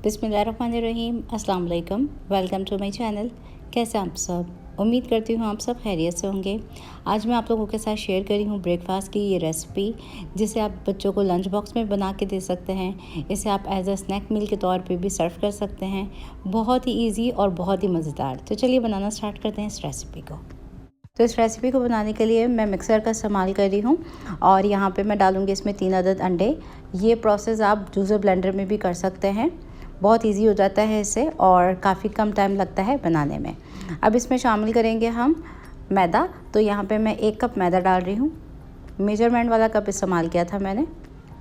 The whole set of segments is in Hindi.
बिस्मिल्लाहिर्रहमानिर्रहीम, अस्सलाम वालेकुम। Welcome to my channel. कैसे आप सब? उम्मीद करती हूँ आप सब खैरियत से होंगे। आज मैं आप लोगों के साथ शेयर करी हूँ ब्रेकफास्ट की ये रेसिपी, जिसे आप बच्चों को लंच बॉक्स में बना के दे सकते हैं। इसे आप एज अ स्नैक मील के तौर पे भी सर्व कर सकते हैं। बहुत ही ईजी और बहुत ही मज़ेदार। तो चलिए बनाना स्टार्ट करते हैं इस रेसिपी को। तो इस रेसिपी को बनाने के लिए मैं मिक्सर का इस्तेमाल कर रही हूँ और यहाँ पे मैं डालूँगी इसमें 3 अदद अंडे। ये प्रोसेस आप जूसर ब्लेंडर में भी कर सकते हैं। बहुत इजी हो जाता है इससे और काफ़ी कम टाइम लगता है बनाने में। अब इसमें शामिल करेंगे हम मैदा। तो यहाँ पे मैं 1 कप मैदा डाल रही हूँ। मेजरमेंट वाला कप इस्तेमाल किया था मैंने।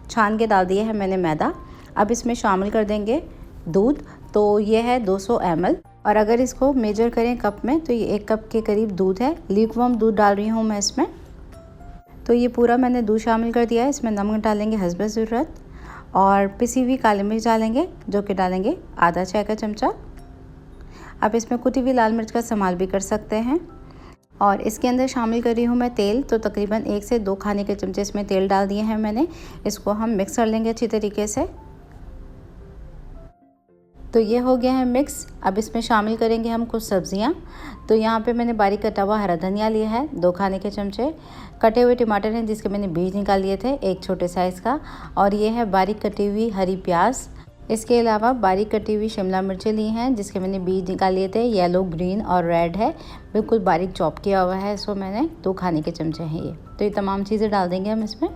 छान के डाल दिया है मैंने मैदा। अब इसमें शामिल कर देंगे दूध। तो ये है 200 ml और अगर इसको मेजर करें कप में तो ये 1 कप के करीब दूध है। ल्यूकवार्म दूध डाल रही हूँ मैं इसमें। तो ये पूरा मैंने दूध शामिल कर दिया है। इसमें नमक डालेंगे हस्ब ज़रूरत और पिसी हुई काली मिर्च डालेंगे, जो कि डालेंगे आधा चाय का चमचा। आप इसमें कुटी हुई लाल मिर्च का इस्तेमाल भी कर सकते हैं। और इसके अंदर शामिल कर रही हूँ मैं तेल। तो तकरीबन 1 से 2 खाने के चमचे इसमें तेल डाल दिए हैं मैंने। इसको हम मिक्स कर लेंगे अच्छी तरीके से। तो ये हो गया है मिक्स। अब इसमें शामिल करेंगे हम कुछ सब्जियां। तो यहाँ पे मैंने बारीक कटा हुआ हरा धनिया लिया है 2 खाने के चमचे। कटे हुए टमाटर हैं जिसके मैंने बीज निकाल लिए थे 1 छोटे साइज़ का। और ये है बारीक कटी हुई हरी प्याज। इसके अलावा बारीक कटी हुई शिमला मिर्चें ली हैं जिसके मैंने बीज निकाल लिए थे। येलो, ग्रीन और रेड है, बिल्कुल बारीक चॉप किया हुआ है। इसको मैंने 2 खाने के चमचे हैं ये। तो ये तमाम चीज़ें डाल देंगे हम इसमें।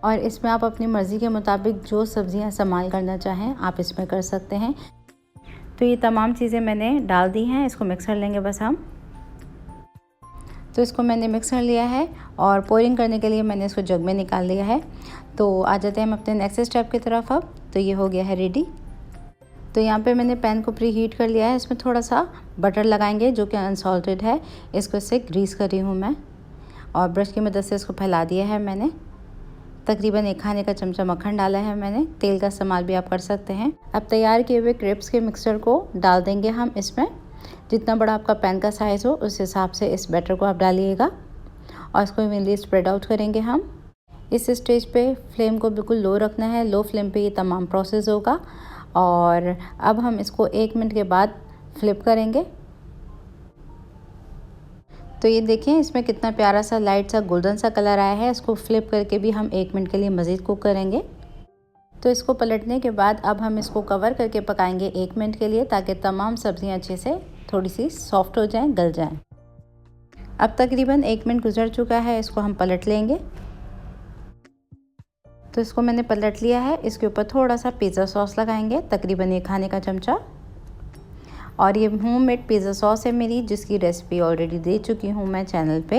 और इसमें आप अपनी मर्ज़ी के मुताबिक जो सब्ज़ियां इस्तेमाल करना चाहें आप इसमें कर सकते हैं। तो ये तमाम चीज़ें मैंने डाल दी हैं। इसको मिक्स कर लेंगे बस हम। तो इसको मैंने मिक्स कर लिया है और पोरिंग करने के लिए मैंने इसको जग में निकाल लिया है। तो आ जाते हैं हम अपने नेक्स्ट स्टेप की तरफ अब। तो ये हो गया है रेडी। तो यहाँ पे मैंने पैन को प्री हीट कर लिया है। इसमें थोड़ा सा बटर लगाएंगे जो कि अनसॉल्टेड है। इसको इससे ग्रीस कर रही हूँ मैं और ब्रश की मदद से इसको फैला दिया है मैंने। तकरीबन 1 खाने का चमचा मक्खन डाला है मैंने। तेल का इस्तेमाल भी आप कर सकते हैं। अब तैयार किए हुए क्रेप्स के मिक्सचर को डाल देंगे हम इसमें। जितना बड़ा आपका पैन का साइज़ हो उस हिसाब से इस बैटर को आप डालिएगा और इसको इवनली स्प्रेड आउट करेंगे हम। इस स्टेज पे फ्लेम को बिल्कुल लो रखना है। लो फ्लेम पे ये तमाम प्रोसेस होगा। और अब हम इसको 1 मिनट के बाद फ्लिप करेंगे। तो ये देखें इसमें कितना प्यारा सा लाइट सा गोल्डन सा कलर आया है। इसको फ्लिप करके भी हम 1 मिनट के लिए मज़ीद कुक करेंगे। तो इसको पलटने के बाद अब हम इसको कवर करके पकाएंगे 1 मिनट के लिए, ताकि तमाम सब्जियां अच्छे से थोड़ी सी सॉफ्ट हो जाएं, गल जाएं। अब तकरीबन 1 मिनट गुजर चुका है। इसको हम पलट लेंगे। तो इसको मैंने पलट लिया है। इसके ऊपर थोड़ा सा पिज़्ज़ा सॉस लगाएंगे, तकरीबन 1 खाने का चमचा। और ये होममेड पिज़्ज़ा सॉस है मेरी, जिसकी रेसिपी ऑलरेडी दे चुकी हूँ मैं चैनल पे।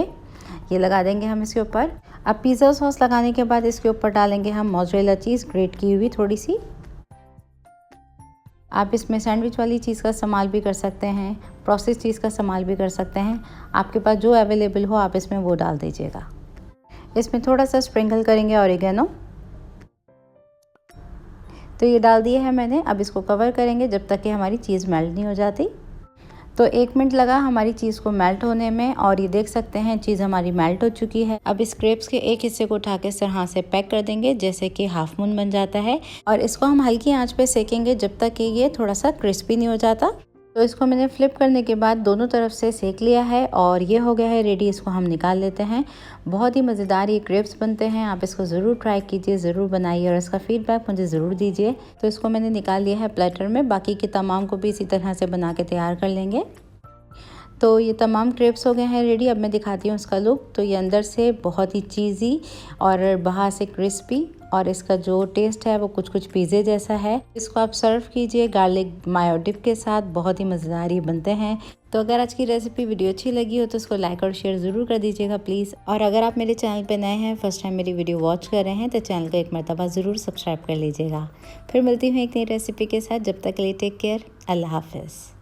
ये लगा देंगे हम इसके ऊपर। अब पिज़्ज़ा सॉस लगाने के बाद इसके ऊपर डालेंगे हम मोज़रेला चीज़ ग्रेट की हुई थोड़ी सी। आप इसमें सैंडविच वाली चीज़ का इस्तेमाल भी कर सकते हैं, प्रोसेस चीज़ का इस्तेमाल भी कर सकते हैं। आपके पास जो अवेलेबल हो आप इसमें वो डाल दीजिएगा। इसमें थोड़ा सा स्प्रिंकल करेंगे ऑरिगेनो। तो ये डाल दिया है मैंने। अब इसको कवर करेंगे जब तक कि हमारी चीज़ मेल्ट नहीं हो जाती। तो 1 मिनट लगा हमारी चीज़ को मेल्ट होने में और ये देख सकते हैं चीज़ हमारी मेल्ट हो चुकी है। अब इस क्रेप्स के एक हिस्से को उठा के इस तरह से पैक कर देंगे जैसे कि हाफ मून बन जाता है। और इसको हम हल्की आंच पे सेकेंगे जब तक कि ये थोड़ा सा क्रिस्पी नहीं हो जाता। तो इसको मैंने फ्लिप करने के बाद दोनों तरफ से सेक लिया है और ये हो गया है रेडी। इसको हम निकाल लेते हैं। बहुत ही मज़ेदार ये क्रेप्स बनते हैं। आप इसको ज़रूर ट्राई कीजिए, ज़रूर बनाइए और इसका फीडबैक मुझे ज़रूर दीजिए। तो इसको मैंने निकाल लिया है प्लेटर में। बाकी के तमाम को भी इसी तरह से बना के तैयार कर लेंगे। तो ये तमाम क्रेप्स हो गए हैं रेडी। अब मैं दिखाती हूँ इसका लुक। तो ये अंदर से बहुत ही चीज़ी और बाहर से क्रिस्पी और इसका जो टेस्ट है वो कुछ पिज़्ज़े जैसा है। इसको आप सर्व कीजिए गार्लिक मायो डिप के साथ। बहुत ही मज़ेदार ये बनते हैं। तो अगर आज की रेसिपी वीडियो अच्छी लगी हो तो इसको लाइक और शेयर ज़रूर कर दीजिएगा प्लीज़। और अगर आप मेरे चैनल पे नए हैं, फर्स्ट टाइम मेरी वीडियो वॉच कर रहे हैं, तो चैनल को एक मरतबा ज़रूर सब्सक्राइब कर लीजिएगा। फिर मिलती हूँ एक नई रेसिपी के साथ। जब तक के लिए टेक केयर। अल्लाह हाफ़िज़।